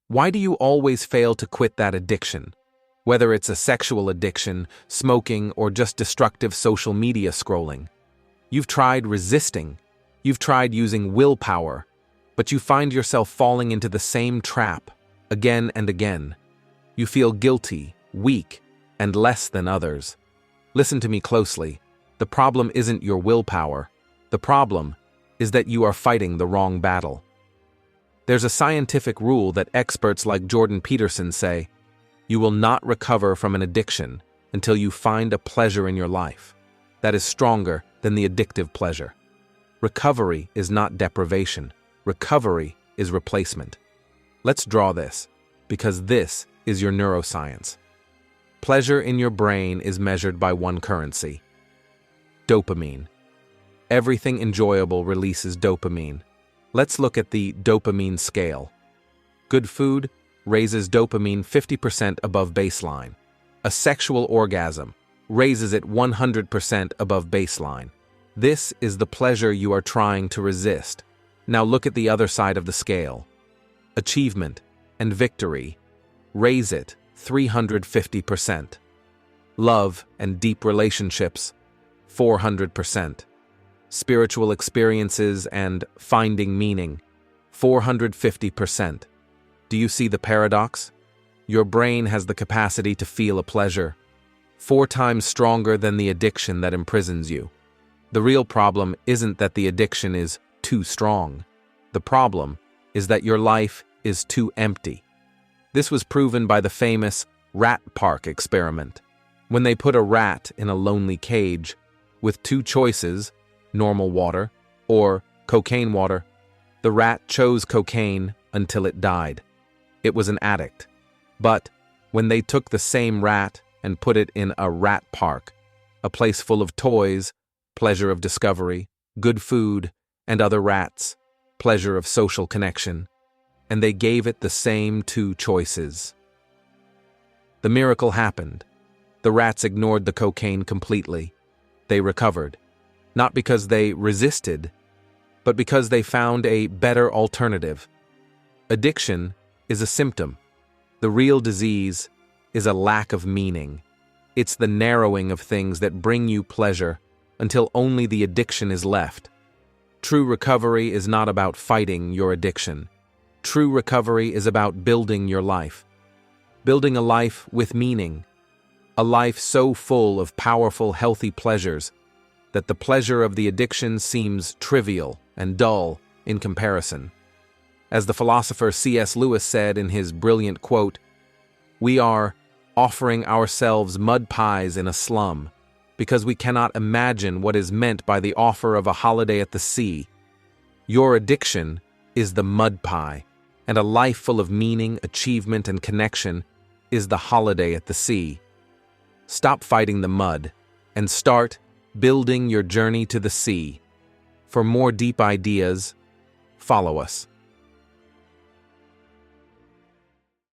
Why do you always fail to quit that addiction? Whether it's a sexual addiction, smoking, or just destructive social media scrolling. You've tried resisting. You've tried using willpower, but you find yourself falling into the same trap again and again. You feel guilty, weak, and less than others. Listen to me closely. The problem isn't your willpower. The problem is that you are fighting the wrong battle. There's a scientific rule that experts like Jordan Peterson say, you will not recover from an addiction until you find a pleasure in your life that is stronger than the addictive pleasure. Recovery is not deprivation. Recovery is replacement. Let's draw this, because this is your neuroscience. Pleasure in your brain is measured by one currency: dopamine. Everything enjoyable releases dopamine. Let's look at the Dopamine Scale. Good food raises dopamine 50% above baseline. A sexual orgasm raises it 100% above baseline. This is the pleasure you are trying to resist. Now look at the other side of the scale. Achievement and victory raise it 350%. Love and deep relationships, 400%. Spiritual experiences and finding meaning, 450%. Do you see the paradox? Your brain has the capacity to feel a pleasure, 4 times stronger than the addiction that imprisons you. The real problem isn't that the addiction is too strong. The problem is that your life is too empty. This was proven by the famous rat park experiment. When they put a rat in a lonely cage with 2 choices, normal water or cocaine water, the rat chose cocaine until it died. It was an addict. But when they took the same rat and put it in a rat park, a place full of toys, pleasure of discovery, good food, and other rats, pleasure of social connection, and they gave it the same 2 choices. The miracle happened. The rats ignored the cocaine completely. They recovered, not because they resisted, but because they found a better alternative. Addiction is a symptom. The real disease is a lack of meaning. It's the narrowing of things that bring you pleasure until only the addiction is left. True recovery is not about fighting your addiction. True recovery is about building your life. Building a life with meaning. A life so full of powerful, healthy pleasures that the pleasure of the addiction seems trivial and dull in comparison. As the philosopher C.S. Lewis said in his brilliant quote, "We are offering ourselves mud pies in a slum because we cannot imagine what is meant by the offer of a holiday at the sea. Your addiction is the mud pie, and a life full of meaning, achievement, and connection is the holiday at the sea. Stop fighting the mud and start building your journey to the sea." For more deep ideas, follow us.